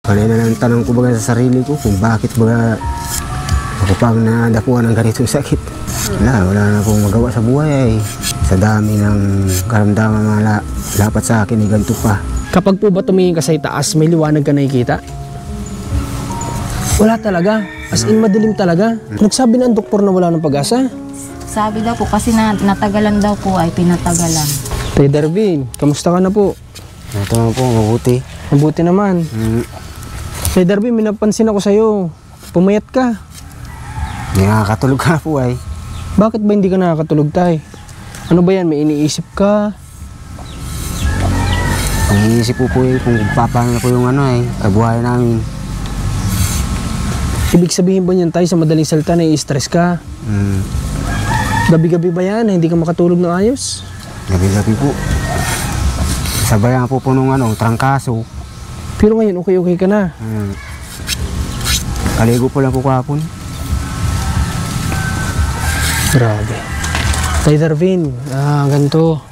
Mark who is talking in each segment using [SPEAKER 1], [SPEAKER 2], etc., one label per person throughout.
[SPEAKER 1] Panay na lang tanong ko baga sa sarili ko kung bakit baga ako pang nadapuan ng ganitong sakit. Wala na akong magawa sa buhay ay. Sa dami ng karamdaman mga lapat sa akin ay ganito pa.
[SPEAKER 2] Kapag po ba tumingin ka sa itaas, may liwanag ka nakikita? Wala talaga. As in, madilim talaga. Nagsabi ng doktor na wala ng pag-asa.
[SPEAKER 3] Sabi daw po kasi natagalan daw po ay pinatagalan.
[SPEAKER 2] Tay Darvin, kamusta ka na po?
[SPEAKER 1] Ito naman po, mabuti.
[SPEAKER 2] Mabuti naman. Tay Darvin, may napansin ako sa'yo. Pumayat ka.
[SPEAKER 1] Hindi nakakatulog ka po ay.
[SPEAKER 2] Bakit ba hindi ka nakakatulog, tay? Ano ba yan? May iniisip ka?
[SPEAKER 1] Ang iniisip po eh, kung papaano po yung kabuhay namin.
[SPEAKER 2] Ibig sabihin ba niyan, tay, sa madaling salita na i-stress ka? Gabi-gabi ba yan? Hindi ka makatulog ng ayos?
[SPEAKER 1] Gabi-gabi po. Sabay nga po nung trangkaso.
[SPEAKER 2] Pero ngayon, okay ka na.
[SPEAKER 1] Kaligo po lang po kahapon.
[SPEAKER 2] Grabe. Tay Darvin, ganito.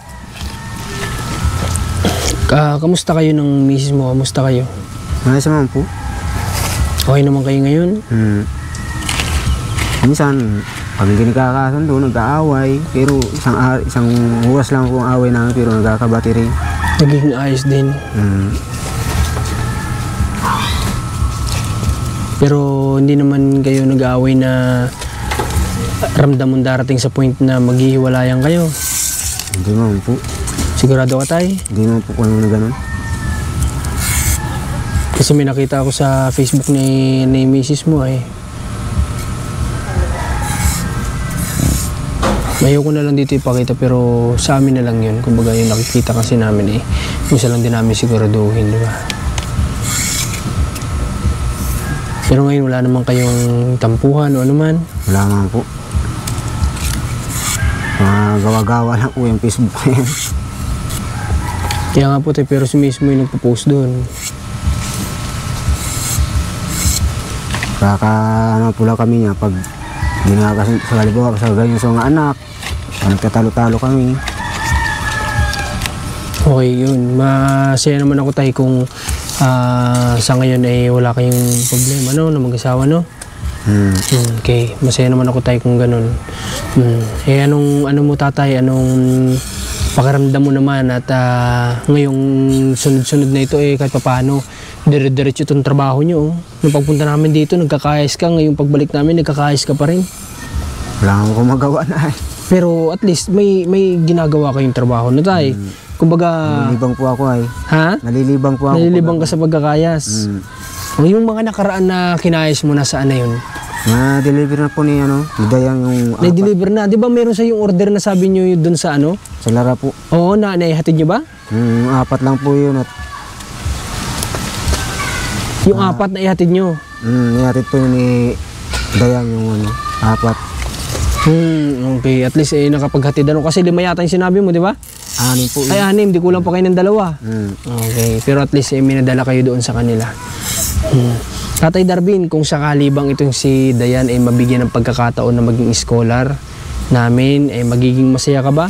[SPEAKER 2] Kamusta kayo ng misis mo? Kamusta kayo?
[SPEAKER 1] Ayos naman po.
[SPEAKER 2] Okay naman kayo ngayon?
[SPEAKER 1] Minsan, pag hindi nagkakasundo, nag-aaway. Pero isang oras lang po ang away namin, pero nagkakabati rin.
[SPEAKER 2] Nagiging ayos din. Pero hindi naman kayo nag-aaway na ramdam mong darating sa point na maghihiwalayan kayo?
[SPEAKER 1] Hindi naman po.
[SPEAKER 2] Sigurado ka, tay?
[SPEAKER 1] Hindi naman po kung ano na ganun.
[SPEAKER 2] Kasi may nakita ako sa Facebook ni misis mo eh. Ayoko na lang dito ipakita pero sa amin na lang yun. Kumbaga yung nakikita kasi namin eh. Isa lang din namin siguraduhin, di ba? Pero ngayon wala naman kayong tampuhan o ano man?
[SPEAKER 1] Wala naman po. Mga gawa-gawa lang po yung Facebook na yan.
[SPEAKER 2] Kaya nga po tayo, pero si mismo yung nagpo-post doon.
[SPEAKER 1] Kaka pula kami niya pag ginagawa sa kalibawa sa ganyan sa mga anak. Nagtatalo-talo kami.
[SPEAKER 2] Okay yun. Masaya naman ako tayo kung sa ngayon ay wala kayong problema na mag-asawa, no? Okay. Masaya naman ako tayo kung ganun. Ano mo tatay, anong pakiramdam mo naman at ngayong sunod-sunod na ito kahit papaano dire-diretso itong trabaho nyo. Nung pagpunta namin dito, nagkakayos ka. Ngayong pagbalik namin, nagkakayos ka pa rin.
[SPEAKER 1] Wala akong magawa na eh.
[SPEAKER 2] Pero at least may ginagawa kayong trabaho na tayo. Kumbaga...
[SPEAKER 1] Nalilibang po ako ay.
[SPEAKER 2] Ha?
[SPEAKER 1] Nalilibang po ako.
[SPEAKER 2] Nalilibang ka sa pagkakayas. Yung mga nakaraan na kinayas mo na saan na yun?
[SPEAKER 1] Na-deliver na po ni Dayan yung...
[SPEAKER 2] Na-deliver na. Di ba meron sa yung order na sabi nyo yun dun sa
[SPEAKER 1] Sa Lara po.
[SPEAKER 2] Oo, naihatid nyo ba?
[SPEAKER 1] 4 lang po yun at...
[SPEAKER 2] Yung 4 na ihatid nyo?
[SPEAKER 1] Ihatid po yun ni Dayan yung 4.
[SPEAKER 2] Okay. At least nakapaghatid kasi 5 yata yung sinabi mo, di ba?
[SPEAKER 1] 6 po.
[SPEAKER 2] Ay, 6. Di kulang pa kayo ng 2. Okay. Pero at least may nadala kayo doon sa kanila. Tatay Darvin, kung sakali bang itong si Dayan ay mabigyan ng pagkakataon na maging scholar namin, ay magiging masaya ka ba?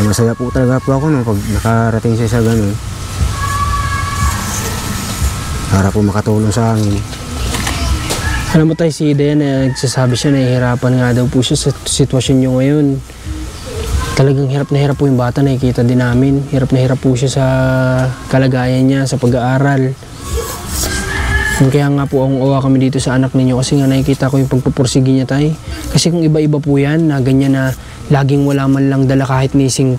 [SPEAKER 1] Masaya po talaga po ako pag nakarating siya sa ganun. Para po makatulong sa amin.
[SPEAKER 2] Alam mo tayo, si Dayan nagsasabi siya na hihirapan nga daw po siya sa sitwasyon nyo ngayon. Talagang hirap na hirap po yung bata, nakikita din namin. Hirap na hirap po siya sa kalagayan niya, sa pag-aaral. Kaya nga po ang uwa kami dito sa anak ninyo kasi nga nakikita ko yung pagpupursige niya tayo. Kasi kung iba-iba po yan, na ganyan na laging wala man lang dala kahit ni 5.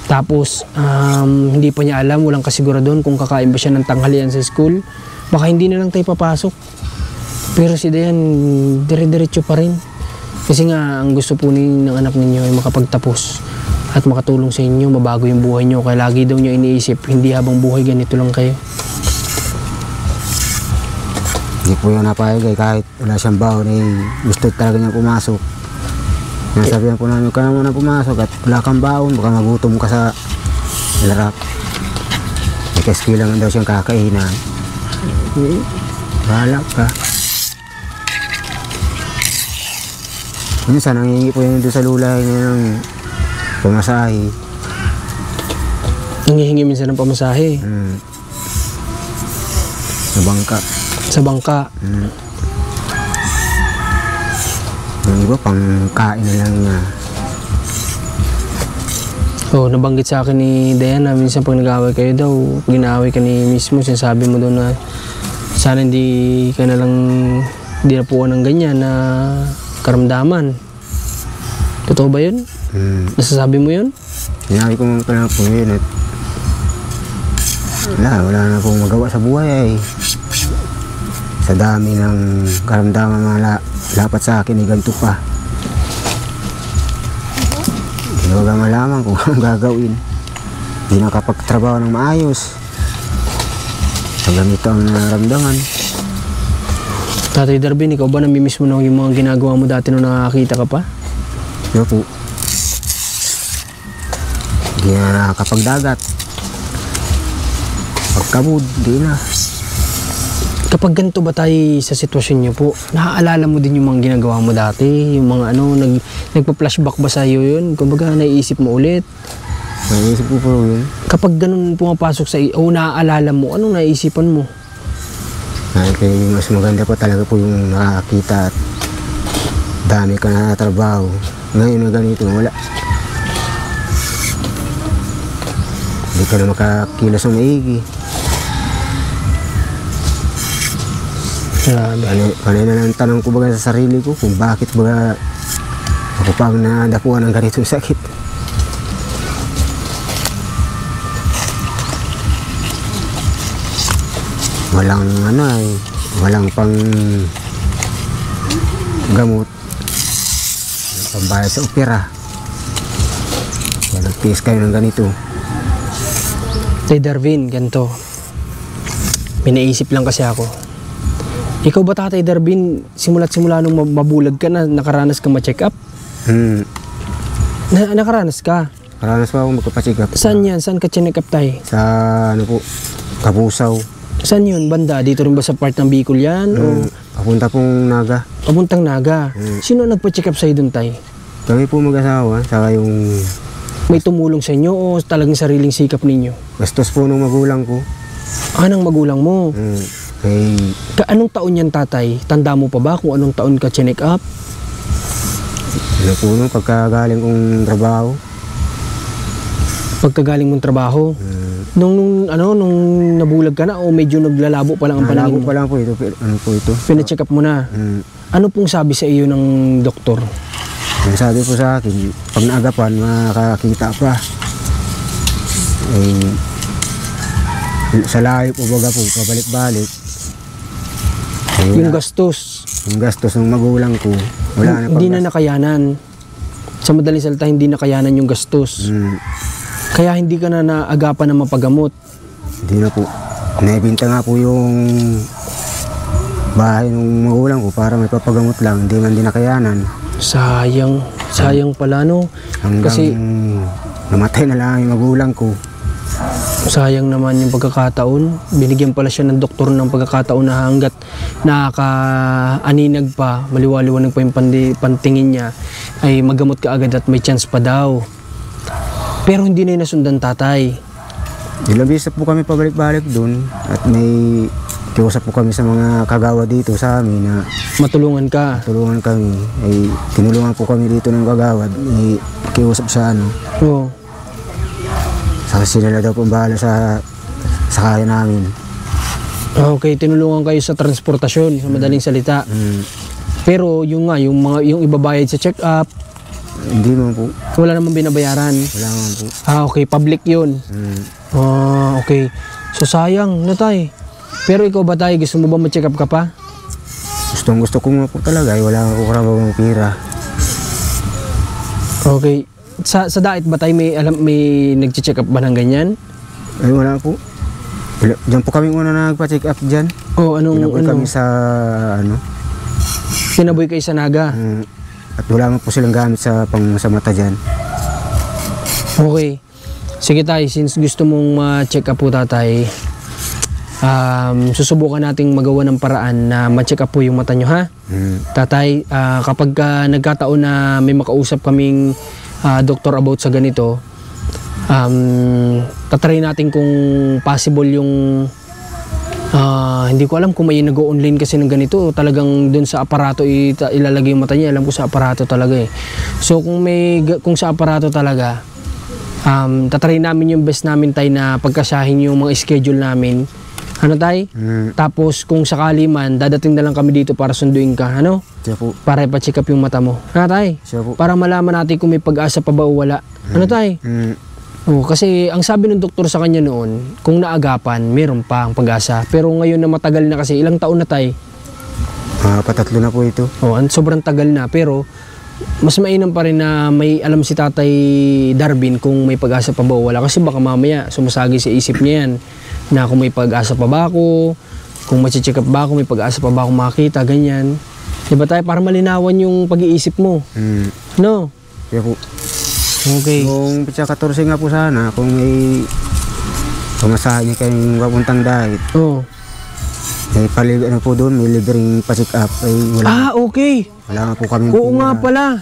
[SPEAKER 2] Tapos hindi pa niya alam, walang kasiguraduhan kung kakain ba siya ng tanghalian sa school. Baka hindi na lang tayo papasok. Pero si Dayan, dire-diretso pa rin. Kasi nga, ang gusto po ng anak ninyo ay makapagtapos at makatulong sa inyo, mabago yung buhay nyo. Kaya lagi daw nyo iniisip, hindi habang buhay ganito lang kayo.
[SPEAKER 1] Hindi po yung napayag kahit wala siyang baon gusto talaga niya pumasok. Nasabihan po namin, kaya mo na pumasok at wala kang baon, baka magutom ka sa larap. May kaski lang daw siyang kakainan. Bahala ka. Minsan, nangingi po yun doon sa lulay niya ng pamasahe.
[SPEAKER 2] Nangihingi minsan ng pamasahe?
[SPEAKER 1] bangka.
[SPEAKER 2] Sa bangka.
[SPEAKER 1] Yung iba pang kain na lang niya.
[SPEAKER 2] Oh, nabanggit sa akin ni Diana, minsan pag nag-away kayo daw, pag ginaaway ka ni mismo, sinasabi mo daw na sana hindi ka na lang, hindi na po ng ganyan na karamdaman. Totoo ba yun? Nasasabi mo yun?
[SPEAKER 1] Sinabi ko mga pala po yun at wala na pong magawa sa buhay eh. Sa dami ng karamdaman mga lapat sa akin eh, ganito pa. Hindi ko malaman kung anong gagawin. Hindi nakapagtrabaho ng maayos. Sa ganito ang naramdaman.
[SPEAKER 2] Tatay Darvin, ikaw ba namimiss mo na yung mga ginagawa mo dati nung nakakita ka pa?
[SPEAKER 1] Yo po. Hindi na nakakapagdagat. Pagkabud, di na.
[SPEAKER 2] Kapag ganito ba tayo sa sitwasyon niyo po, naaalala mo din yung mga ginagawa mo dati? Yung mga nagpa-flashback ba sa'yo yun? Kumbaga, naiisip mo ulit?
[SPEAKER 1] Naisip ko po yun.
[SPEAKER 2] Kapag ganun pumapasok sa iyo, naaalala mo, anong naisipan mo?
[SPEAKER 1] Kaya mas maganda po talaga po yung nakakita at dami ka na trabaho. Ngayon na ganito, wala. Hindi ka na makakilos ng maigi. Kanina na lang tanong ko baga sa sarili ko kung bakit baga ako pang nadapuan ng ganitong sakit. Walang walang pang gamot, pambayad sa opera. Kaya nagtiis kayo ng ganito.
[SPEAKER 2] Tay Darvin, ganito. May naisip lang kasi ako. Ikaw ba, Tatay Darvin, simula nung mabulag ka na, nakaranas ka ma-check up? Nakaranas ka?
[SPEAKER 1] Nakaranas pa ako magpapacheck up.
[SPEAKER 2] Saan yan? Saan ka check up, Tay?
[SPEAKER 1] Sa Kabusaw.
[SPEAKER 2] Saan yun? Banda? Dito rin ba sa part ng Bicol yan? O
[SPEAKER 1] Papunta pong Naga.
[SPEAKER 2] papuntang Naga? Sino nagpa-check up sa'yo dun, Tay?
[SPEAKER 1] Kami po mag-asawa, saka yung
[SPEAKER 2] May tumulong sa inyo o talagang sariling sikap ninyo?
[SPEAKER 1] gastos po ng magulang ko.
[SPEAKER 2] Anong magulang mo?
[SPEAKER 1] Kay
[SPEAKER 2] Anong taon yan, Tatay? Tanda mo pa ba kung anong taon ka check up?
[SPEAKER 1] ano po nung pagkagaling kong trabaho.
[SPEAKER 2] Pagkagaling mong trabaho? Nung nabulag ka na o medyo naglalabo pa lang ang
[SPEAKER 1] Nalabo
[SPEAKER 2] paningin mo?
[SPEAKER 1] pa lang po ito. Ano po ito?
[SPEAKER 2] Pina-check up mo na? Ano pong sabi sa iyo ng doktor?
[SPEAKER 1] Ang sabi po sa akin, pag naagapan, makakita pa. Sa layo po baga po, pabalik-balik.
[SPEAKER 2] Yung gastos,
[SPEAKER 1] Yung gastos ng magulang ko, wala na
[SPEAKER 2] hindi na nakayanan. Sa madaling salita, hindi nakayanan yung gastos. Kaya hindi ka na naagapan na mapagamot.
[SPEAKER 1] Hindi na po. Naibinta nga po yung bahay ng magulang ko para may papagamot lang. Hindi man din nakayanan.
[SPEAKER 2] Sayang pala, no?
[SPEAKER 1] Hanggang
[SPEAKER 2] Kasi
[SPEAKER 1] namatay na lang yung magulang ko.
[SPEAKER 2] sayang naman yung pagkakataon. Binigyan pala siya ng doktor ng pagkakataon na hanggat nakaka-aninag pa, maliwaliwanag pa yung pantingin niya, ay magamot ka agad at may chance pa daw. Pero hindi na yung nasundan, Tatay.
[SPEAKER 1] Ilang beses po kami pabalik-balik dun at may kiusap po kami sa mga kagawa dito sa amin na
[SPEAKER 2] Matulungan ka.
[SPEAKER 1] tulungan kami. Ay tinulungan po kami dito ng kagawad. May kiusap sa
[SPEAKER 2] Oo.
[SPEAKER 1] sa sila na daw po bahala sa kaya namin.
[SPEAKER 2] Okay, tinulungan kayo sa transportasyon, sa madaling salita. Pero yung ibabayad sa check-up,
[SPEAKER 1] Hindi man po.
[SPEAKER 2] wala namang binabayaran.
[SPEAKER 1] Wala man po.
[SPEAKER 2] Okay, public yun. Okay. So sayang na, Tay. Pero ikaw ba, Tay, gusto mo ba ma-check up ka pa?
[SPEAKER 1] Gusto ko nga po talaga. Ay, wala nga po karabang ng pira.
[SPEAKER 2] Okay. Sa diet ba, Tay, may nag-check up ba ng ganyan?
[SPEAKER 1] Ay, wala po. Diyan po kami muna nagpa-check up dyan.
[SPEAKER 2] O
[SPEAKER 1] Pinaboy kami sa
[SPEAKER 2] Pinaboy kayo sa Naga?
[SPEAKER 1] at wala man po silang gamit sa mata dyan.
[SPEAKER 2] Okay. Sige, Tay, since gusto mong ma-check up po, Tatay, susubukan nating magawa ng paraan na ma-check up po yung mata nyo, ha? Tatay, kapag nagkataon na may makausap kaming doktor about sa ganito, tatry natin kung possible yung Hindi ko alam kung may nag-online kasi ng ganito, talagang dun sa aparato ilalagay yung mata niya. Alam ko sa aparato talaga eh. So kung sa aparato talaga, tatry namin yung best namin tayo na pagkasahin yung mga schedule namin. Ano tay? Tapos kung sakali man, dadating na lang kami dito para sunduin ka, ano?
[SPEAKER 1] Siya po.
[SPEAKER 2] Para ipa-check up yung mata mo. Ano tay?
[SPEAKER 1] Siya po.
[SPEAKER 2] Para malaman natin kung may pag-asa pa ba o wala. Ano tay? Kasi ang sabi ng doktor sa kanya noon, kung naagapan, meron pa ang pag-asa. Pero ngayon na matagal na kasi, ilang taon na tay?
[SPEAKER 1] Patatlo na po ito.
[SPEAKER 2] Sobrang tagal na. Pero mas mainam pa rin na may alam si Tatay Darwin kung may pag-asa pa ba o wala. Kasi baka mamaya sumasagi sa isip niya yan na kung may pag-asa pa ba ako, kung mag-check up ba ako, may pag-asa pa ba ako makita, ganyan. Diba tayo? Para malinawan yung pag-iisip mo. No?
[SPEAKER 1] Siya po.
[SPEAKER 2] Okay.
[SPEAKER 1] Kung pitsa 14 nga po sana, kung may pamasahe niya kayong papuntang dahit, may ano po doon, may libreng pa-check up. Wala,
[SPEAKER 2] Okay.
[SPEAKER 1] wala nga po kami.
[SPEAKER 2] Oo nga pala.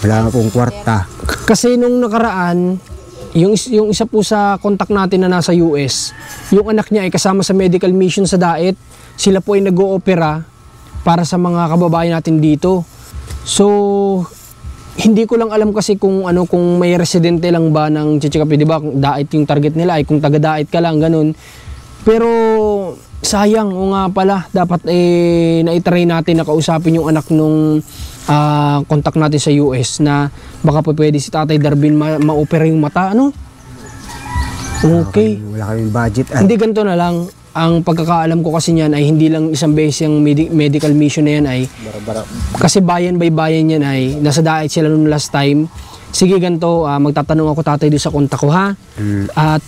[SPEAKER 1] Wala nga pong kwarta.
[SPEAKER 2] Kasi nung nakaraan, yung isa po sa contact natin na nasa US, yung anak niya ay kasama sa medical mission sa Daet. Sila po ay nag-oopera para sa mga kababayan natin dito. So, hindi ko lang alam kasi kung may residente lang ba ng check up, 'di ba? Kung Daet yung target nila ay kung taga Daet ka lang ganun. Pero sayang, o nga pala, dapat na-try natin na kausapin yung anak nung contact natin sa US na baka pa pwede si Tatay Darwin ma-opera yung mata, ano? Okay.
[SPEAKER 1] Wala kaming budget.
[SPEAKER 2] Hindi, ganito na lang. Ang pagkakaalam ko kasi niyan ay hindi lang isang beses yung medical mission na yan ay kasi bayan by bayan yan ay nasa Daet sila nung last time. Sige, ganito, magtatanong ako Tatay doon sa kontak ko, ha? At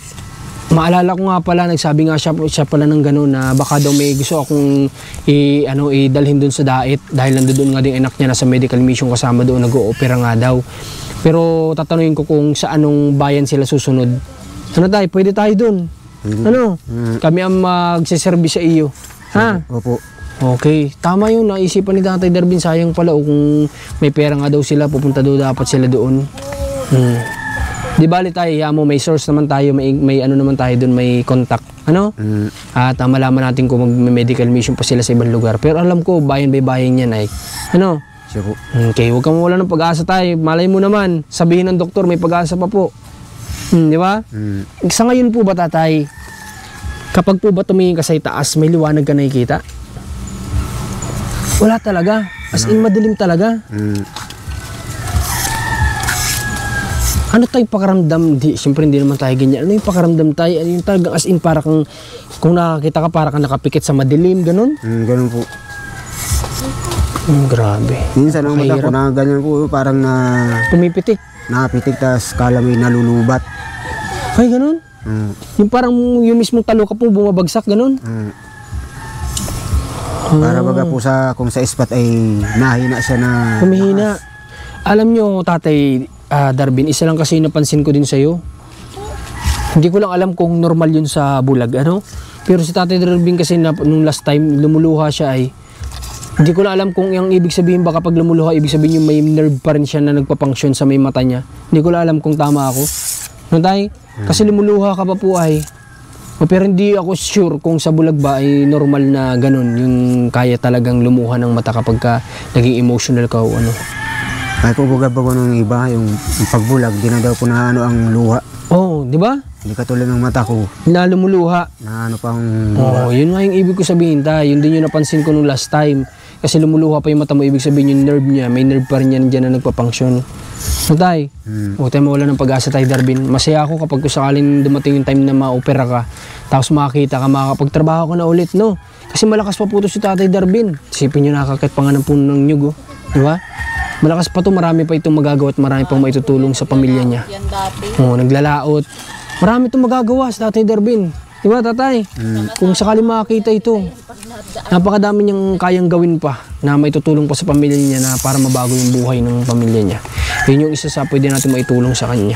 [SPEAKER 2] maalala ko nga pala, nagsabi nga siya pala ng gano'n na baka daw may gusto akong idalhin doon sa Daet dahil nandoon nga din anak niya nasa medical mission kasama doon, nag-oopera nga daw. Pero tatanungin ko kung sa anong bayan sila susunod. Ano tayo? Pwede tayo doon. Ano? Kami ang magsiservice sa iyo. Ha?
[SPEAKER 1] Opo.
[SPEAKER 2] Okay. Tama yun. Naisipan ni Tatay Darwin. Sayang pala. O kung may pera nga daw sila, pupunta daw dapat sila doon. Di bali tayo, may source naman tayo, may ano naman tayo doon, may contact. Ano? At malaman natin kung mag-medical mission pa sila sa ibang lugar. Pero alam ko, bayan by bayan yan ay. Ano?
[SPEAKER 1] Siya po.
[SPEAKER 2] Okay, huwag kang mawala ng pag-asa tayo. Malay mo naman, sabihin ng doktor, may pag-asa pa po. Di ba? Sa ngayon po ba, Tatay, kapag po ba tumingin ka sa itaas, may liwanag ka nakikita? Wala talaga. As in, madilim talaga. Ano tayo pakaramdam? Siyempre hindi naman tayo ganyan. Ano yung pakaramdam tayo? Ano yung talagang as in para kung nakakita ka para kang nakapikit sa madilim, ganun?
[SPEAKER 1] Ganun po.
[SPEAKER 2] Grabe.
[SPEAKER 1] Minsan ang mata ko na ganyan po, parang
[SPEAKER 2] Pumipitik.
[SPEAKER 1] napitik, tas kala may nalulubat.
[SPEAKER 2] Ay, ganun? Yung parang yung mismong talo ka po bumabagsak, ganun?
[SPEAKER 1] Para baga po kung sa spot ay nahina siya na...
[SPEAKER 2] Humihina. Alam nyo, Tatay Darwin, isa lang kasi napansin ko din sa'yo. Hindi ko lang alam kung normal yun sa bulag, ano? Pero si Tatay Darwin kasi nung last time lumuluha siya ay hindi ko lang alam kung yung ibig sabihin ba kapag lumuluha, ibig sabihin yung may nerve pa rin siya na nagpapunction sa may mata niya. Hindi ko lang alam kung tama ako. No, Tay? Kasi lumuluha ka pa po ay. Pero hindi ako sure kung sa bulag ba ay normal na ganun, yung kaya talagang lumuha ng mata kapag ka naging emotional ka o ano.
[SPEAKER 1] Ay po baga-baga ng iba, yung pagbulag, di na daw po na ang luha.
[SPEAKER 2] Oo, di ba?
[SPEAKER 1] Hindi katulad ng mata ko.
[SPEAKER 2] Na lumuluha.
[SPEAKER 1] Na pang
[SPEAKER 2] luha. Yun nga yung ibig ko sabihin, Tay. Yun din yung napansin ko nung last time. Kasi lumuluha pa yung mata mo, ibig sabihin yung nerve niya, may nerve pa rin yan dyan na nagpapunction. So, Tay, huwag tayo mawala ng pag-asa, Tay Darwin. Masaya ako kapag sakaling dumating yung time na ma-opera ka, tapos makakita ka, makakapagtrabaho ka na ulit, no? Kasi malakas pa po ito si Tatay Darwin. Isipin nyo, nakakakit pa nga ng puno ng nyug, oh. Di ba? Malakas pa to, marami pa itong magagawa at marami pang maitutulong sa pamilya niya. Naglalaot. Marami itong magagawa sa Tatay Darwin. Di ba, Tatay? Kung sakali makakita ito, napakadami niyang kayang gawin pa na maitutulong pa sa pamilya niya na para mabago yung buhay ng pamilya niya. Yun yung isa sa pwede natin maitulong sa kanya.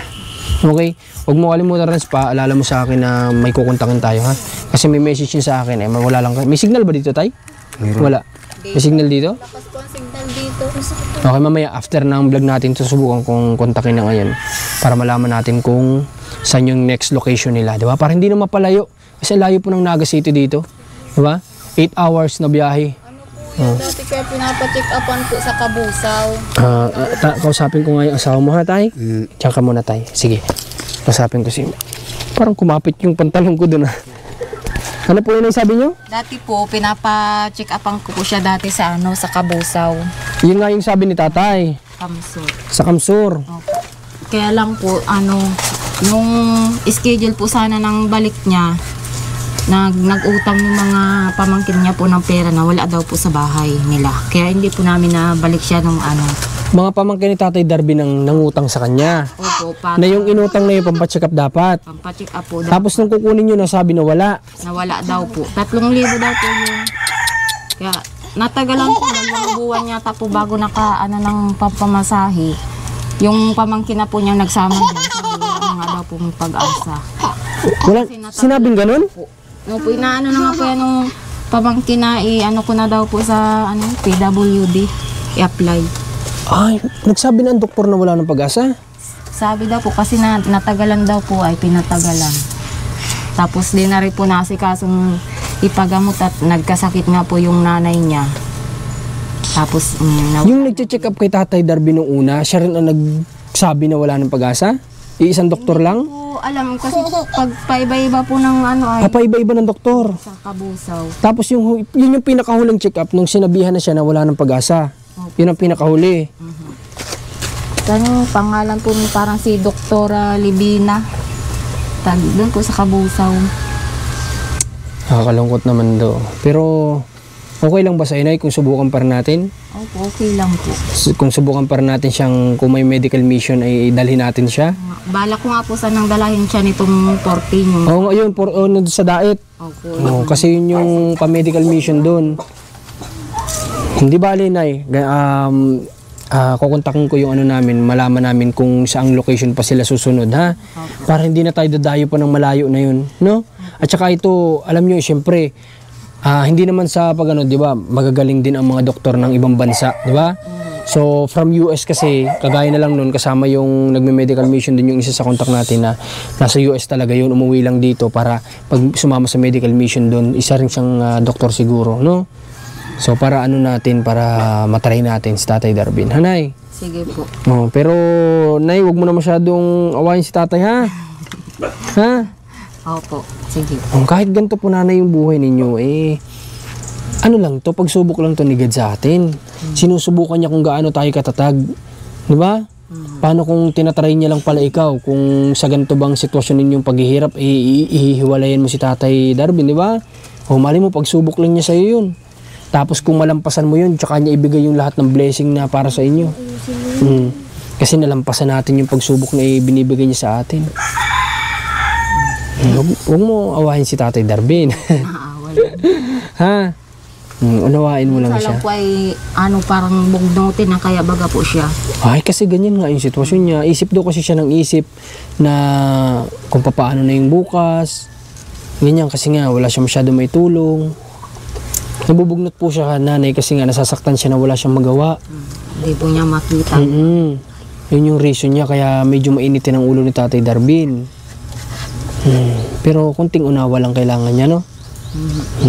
[SPEAKER 2] Okay? Huwag mo kalimutan, Rans, paalala mo sa akin na may kukontakin tayo, ha? Kasi may message yun sa akin, wala lang. May signal ba dito, Tay?
[SPEAKER 1] Meron.
[SPEAKER 2] Wala. May signal dito?
[SPEAKER 3] Lakas po ang signal dito.
[SPEAKER 2] Okay, mamaya after ng vlog natin, susubukan kong kontakin na ngayon para malaman natin kung saan yung next location nila, di ba? Para hindi na mapalayo. Kasi layo po ng Naga City dito. Diba? 8 hours na biyahe.
[SPEAKER 3] Dati kaya pinapacheck upan po sa Kabusaw.
[SPEAKER 2] Kausapin ko nga yung asawa mo ha, tay? Diyan ka muna, tay. Sige. Kausapin ko si... Parang kumapit yung pantalon ko dun ha. Ano po yun ang sabi nyo?
[SPEAKER 3] Dati po, pinapacheck upan ko po siya dati sa sa Kabusaw.
[SPEAKER 2] Yun nga yung sabi ni tatay.
[SPEAKER 3] Kamsur.
[SPEAKER 2] Sa Kamsur.
[SPEAKER 3] Opo. Kaya lang po, yung schedule po sana ng balik niya, nag-utang yung mga pamangkin niya po ng pera na wala daw po sa bahay nila. Kaya hindi po namin nabalik siya ng
[SPEAKER 2] Mga pamangkin ni Tatay Darby nang nangutang sa kanya.
[SPEAKER 3] Opo,
[SPEAKER 2] Na yung inutang na yung pampacheck up dapat.
[SPEAKER 3] pampacheck up po daw.
[SPEAKER 2] Tapos nung kukunin nyo, nasabi na wala.
[SPEAKER 3] Na wala daw po. 3,000 daw po yun. Kaya natagalan po, 2 buwan yata po bago ng pampamasahe. Yung pamangkin na po niya nagsama din. Sabi nga daw po may pag-asa.
[SPEAKER 2] Wala, sinabing ganun?
[SPEAKER 3] No po, inaano na nga po yan nung pamangkin na ko na daw po sa PWD. I-apply.
[SPEAKER 2] Ay, nagsabi na ang doktor na wala ng pag-asa?
[SPEAKER 3] Sabi daw po kasi natagalan daw po ay pinatagalan. Tapos di na rin po nasikasong ipagamot at nagkasakit nga po yung nanay niya. Tapos
[SPEAKER 2] Yung nag-check up kay Tatay Darby nung una, siya rin ang nagsabi na wala ng pag-asa? Iisang doktor lang?
[SPEAKER 3] po alam kasi pag paiba-iba po ng ay
[SPEAKER 2] Papaiba-iba ng doktor.
[SPEAKER 3] sa Kabusaw.
[SPEAKER 2] Tapos yun yung pinakahuling check up nung sinabihan na siya na wala ng pag-asa. Yun ang pinakahuli.
[SPEAKER 3] Yung pangalan po parang si Doktora Libina. Doon po sa Kabusaw.
[SPEAKER 2] Nakakalungkot naman do. Pero okay lang ba sa inay kung subukan pa rin natin?
[SPEAKER 3] Opo, okay lang po.
[SPEAKER 2] Kung subukan pa rin natin siyang, kung may medical mission ay dalhin natin siya?
[SPEAKER 3] Bala ko nga po sanang dalahin siya nitong 14 yung...
[SPEAKER 2] Oo nga yun, sa diet.
[SPEAKER 3] Opo.
[SPEAKER 2] Kasi yun yung pa-medical mission doon. Hindi bali, Nay. Kukontakin ko yung namin, malaman namin kung saang location pa sila susunod, ha? Para hindi na tayo dadayo pa ng malayo na yun, no? At saka ito, alam nyo, siyempre, hindi naman sa di ba, magagaling din ang mga doktor ng ibang bansa, di ba? So, from US kasi, kagaya na lang nun, kasama yung nagme-medical mission din yung isa sa contact natin na nasa US talaga yun, umuwi lang dito para pag sumama sa medical mission doon, isa rin siyang doktor siguro, no? So, para natin, para matry natin si Tatay Darbin. Hanay?
[SPEAKER 3] Sige po.
[SPEAKER 2] Pero, Nay, wag mo na masyadong awayin si Tatay, ha? Ha?
[SPEAKER 3] Opo, sige.
[SPEAKER 2] Kahit ganito po nanay yung buhay ninyo, lang to, pagsubok lang to ni God sa atin. Sinusubukan niya kung gaano tayo katatag. Di ba? Paano kung tinatry niya lang pala ikaw? Kung sa ganito bang sitwasyon ninyong paghihirap, ihiwalayan mo si Tatay Darbin, di ba? Mali mo, pagsubok lang niya sa'yo yun. Tapos kung malampasan mo yun, tsaka niya ibigay yung lahat ng blessing na para sa inyo. Kasi nalampasan natin yung pagsubok na binibigay niya sa atin. Huwag mo awahin si Tatay Darbin. Ha? Unawain mo lang siya.
[SPEAKER 3] Alam ko ay parang bugnutin na kaya baga po siya.
[SPEAKER 2] Ay, kasi ganyan nga yung sitwasyon niya. Isip daw kasi siya ng isip na kung paano na yung bukas. Ganyan kasi nga wala siya masyado may tulong. Nabubugnot po siya nanay kasi nga nasasaktan siya na wala siyang magawa.
[SPEAKER 3] Hindi po niya makita.
[SPEAKER 2] Yun yung reason niya kaya medyo mainitin ang ulo ni Tatay Darbin. Pero kunting unawa lang kailangan niya, no?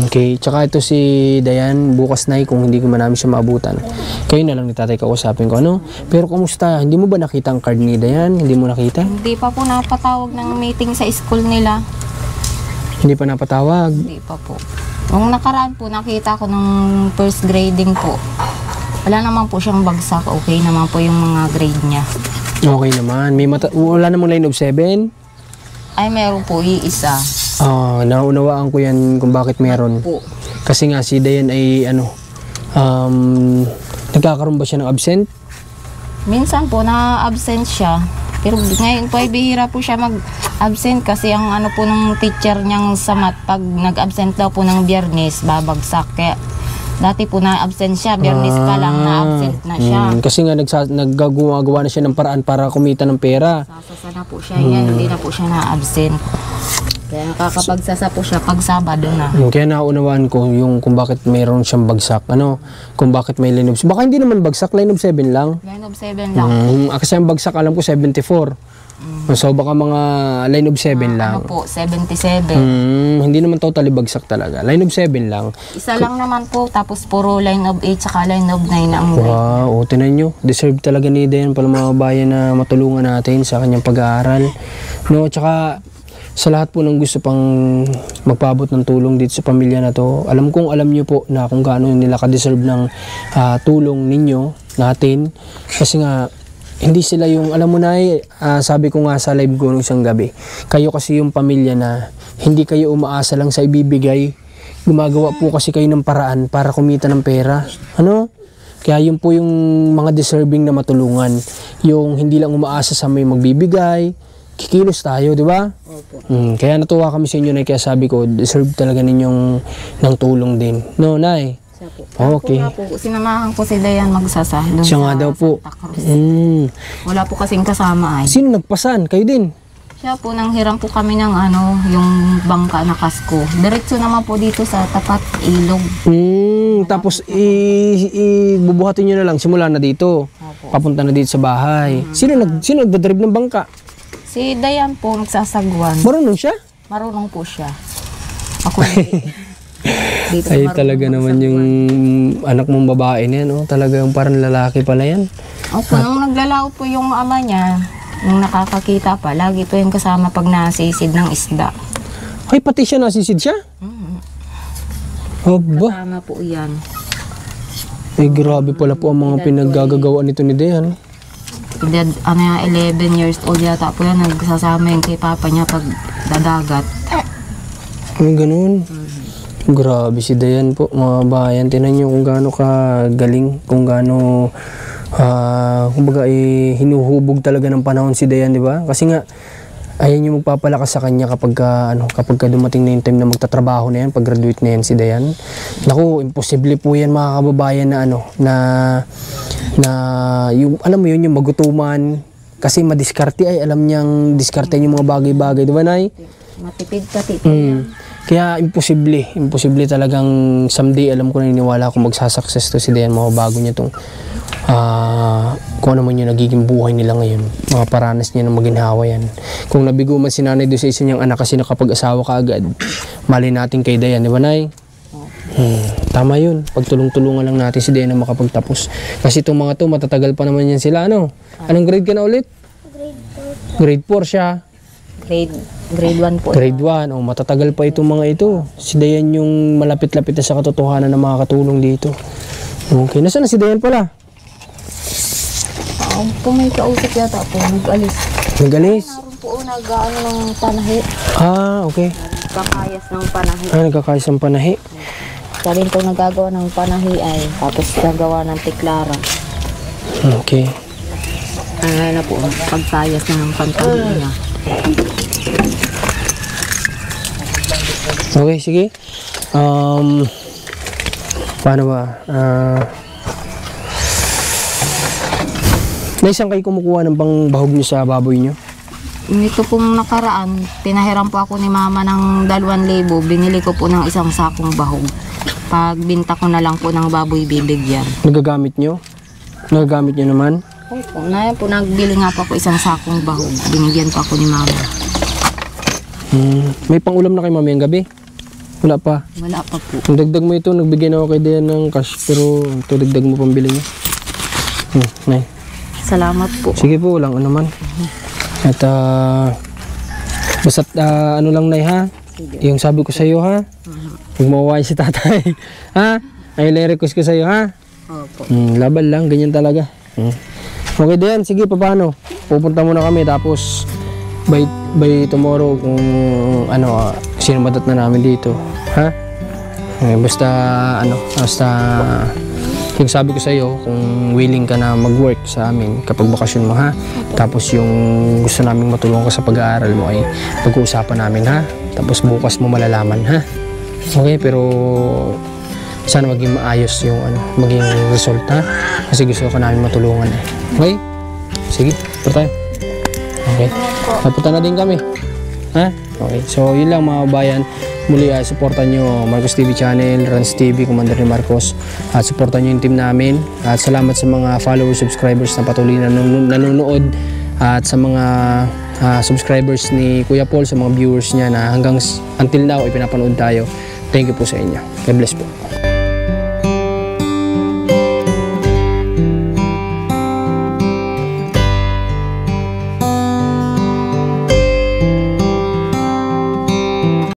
[SPEAKER 2] Okay, tsaka ito si Dayan, bukas na kung hindi ko man namin siya maabutan. Kayo na lang ni Tatay kausapin ko, ano? Pero kumusta? Hindi mo ba nakita ang card ni Dayan? Hindi mo nakita?
[SPEAKER 3] Hindi pa po napatawag ng meeting sa school nila.
[SPEAKER 2] Hindi pa napatawag?
[SPEAKER 3] Hindi pa po. Nung nakaraan po, nakita ko nung first grading po. Wala naman po siyang bagsak. Okay naman po yung mga grade niya.
[SPEAKER 2] Okay naman. Wala namang line of 7?
[SPEAKER 3] Ay, meron po, iisa.
[SPEAKER 2] Naunawaan ko yan kung bakit meron.
[SPEAKER 3] Po.
[SPEAKER 2] Kasi nga si Dayan ay nagkakaroon ba siya ng absent?
[SPEAKER 3] Minsan po, na-absent siya. Pero ngayon po ay bihira po siya mag-absent kasi ang po ng teacher niyang sa math, pag nag-absent daw po ng Biyernes, babagsak. Kaya dati po na-absent siya, Biyernes pa lang na-absent na siya.
[SPEAKER 2] Kasi nga naggagawa na siya ng paraan para kumita ng pera.
[SPEAKER 3] Sasasa na po siya, hindi na po siya na-absent. Kaya nakakapagsasa po siya pag Sabado na.
[SPEAKER 2] Kaya naunawaan ko yung kung bakit mayroon siyang bagsak. Kung bakit may line of 7. Baka hindi naman bagsak, line of 7 lang.
[SPEAKER 3] Line of 7 lang.
[SPEAKER 2] Kasi ang bagsak alam ko 74. So baka mga line of 7 lang.
[SPEAKER 3] Ano po, 77.
[SPEAKER 2] Hindi naman totally bagsak talaga. Line of 7 lang.
[SPEAKER 3] Isa lang naman po, tapos puro line of 8 saka line of 9 na ang
[SPEAKER 2] Wow, tinan nyo. Deserve talaga ni Dayan pala mga bayan na matulungan natin sa kanyang pag-aaral. No, tsaka sa lahat po ng gusto pang magpaabot ng tulong dito sa pamilya na to, alam nyo po na kung gaano nila ka-deserve ng tulong ninyo, natin. Kasi nga, hindi sila yung, alam mo na sabi ko nga sa live ko nung isang gabi, kayo kasi yung pamilya na hindi kayo umaasa lang sa ibibigay. Gumagawa po kasi kayo ng paraan para kumita ng pera. Ano? Kaya yun po yung mga deserving na matulungan. Yung hindi lang umaasa sa may magbibigay, kikilos tayo, di ba? Kaya natuwa kami sa inyo, Nay. Kaya sabi ko, deserve talaga ninyong ng tulong din. No, Nay? Okay.
[SPEAKER 3] Sinamahan ko si Dayan magsasa.
[SPEAKER 2] Siya nga daw po.
[SPEAKER 3] Wala po kasing kasama ay.
[SPEAKER 2] Sino nagpasan? Kayo din?
[SPEAKER 3] Siya po, nang hiram po kami ng yung bangka na kasko. Diretso naman po dito sa tapat ilog.
[SPEAKER 2] Tapos bubuhatin nyo na lang, simula na dito. Papunta na dito sa bahay. Sino nagdadrive ng bangka?
[SPEAKER 3] Si Dayan po, nagsasagwan.
[SPEAKER 2] Marunong siya?
[SPEAKER 3] Marunong po siya. Ako hindi.
[SPEAKER 2] Ay talaga naman yung anak mong babae niya, no? Talagang parang lalaki pala yan.
[SPEAKER 3] Opo, nung naglalao po yung ama niya, nung nakakakita pa, lagi po yung kasama pag nasisid ng isda.
[SPEAKER 2] Ay, pati siya nasisid siya? Aba.
[SPEAKER 3] Kasama po yan.
[SPEAKER 2] Ay, grabe pala po ang mga pinaggagagawa nito ni Dayan.
[SPEAKER 3] Edad, 11 years old yata po yan, nagsasama yung kay papa niya pag dadagat.
[SPEAKER 2] Ay, ganun. Grabe si Dayan po, mga bayan. Tinan nyo kung gaano ka galing, kung gaano kumbaga hinuhubog talaga ng panahon si Dayan, di ba? Kasi nga ayan yung magpapalakas sa kanya kapag dumating na yung time na magtatrabaho na yan, pag graduate na yan si Dayan. Naku, imposible po yan mga kababayan na yung alam mo yun, yung magutuman kasi madiskarte ay alam niyang diskarte yung mga bagay-bagay, di ba, Nay?
[SPEAKER 3] Matipid ka,
[SPEAKER 2] Kaya imposible talagang someday alam ko na niniwala kung magsasucess to si Dayan, mababago niya tong kung ano man yung nagiging buhay nila ngayon, mga paranas niya ng maginhawa yan. Kung nabigo man si nanay doon sa isa niyang anak kasi nakapag-asawa ka agad, mali natin kay Dayan, di ba, Nay? Tama yun, pagtulong-tulungan lang natin si Dayan na makapagtapos kasi itong mga to matatagal pa naman yan sila. Anong grade ka na ulit? Grade 4 siya.
[SPEAKER 3] Grade 1 po.
[SPEAKER 2] Grade 1. Matatagal pa itong mga ito. Si Dayan yung malapit-lapit na sa katotohanan na makakatulong dito. Okay. Nasaan na si Dayan pala?
[SPEAKER 3] Kung may kausap yata po, nag-alis.
[SPEAKER 2] Nag-alis?
[SPEAKER 3] Naroon po, nag-ano ng panahi.
[SPEAKER 2] Okay.
[SPEAKER 3] Nagkakayas ng panahi.
[SPEAKER 2] Nagkakayas ng panahi.
[SPEAKER 3] Siya rin po nagagawa ng panahi ay, tapos nagawa ng tiklara.
[SPEAKER 2] Okay.
[SPEAKER 3] Na po, pagkayas ng pantali niya.
[SPEAKER 2] Okay, sige. Paano ba? Naisang kayo kumukuha ng pangbahog nyo sa baboy nyo?
[SPEAKER 3] Nito pong nakaraan, pinahiram po ako ni mama ng 2,000. Binili ko po ng isang sakong bahog. Pagbinta ko na lang po ng baboy bibigyan.
[SPEAKER 2] Nagagamit nyo? Nagagamit nyo naman?
[SPEAKER 3] Opo, nagbili nga po ako isang sakong bahog. Binigyan pa ako ni mama.
[SPEAKER 2] May pangulam na kay mami ang gabi? Wala pa?
[SPEAKER 3] Wala pa po.
[SPEAKER 2] Kung dagdag mo ito, nagbigay na ako kay Dayan ng cash, pero ito dagdag mo pambili niya. Nay.
[SPEAKER 3] Salamat po.
[SPEAKER 2] Sige po, walang ano man. At basta't ano lang, Nay, ha? Yung sabi ko sa iyo, ha? Huwag mawawain si tatay. Ha? Ay, request ko sa iyo, ha?
[SPEAKER 3] Opo.
[SPEAKER 2] Laban lang, ganyan talaga. Okay, Dayan, sige, paano? Pupunta muna kami, tapos by tomorrow kung sino madat na namin dito, ha? Basta yung sabi ko sa iyo, kung willing ka na mag-work sa amin kapag bakasyon mo, ha? Tapos yung gusto naming matulungan ka sa pag-aaral mo ay pag-uusapan namin, ha? Tapos bukas mo malalaman, ha? Okay, pero sana maging maayos yung maging resulta kasi gusto ka namin matulungan, eh. Okay? Sige, punta tayo. Okay. Papunta na din kami. Ha? Okay. So, yun lang mga bayan. Muli, supportan nyo Marcos TV Channel, Rans TV, Commander ni Marcos. At supportan nyo yung team namin. At salamat sa mga followers, subscribers na patuloy na nanonood. At sa mga subscribers ni Kuya Paul, sa mga viewers niya na until now ay pinapanood tayo. Thank you po sa inyo. God bless po.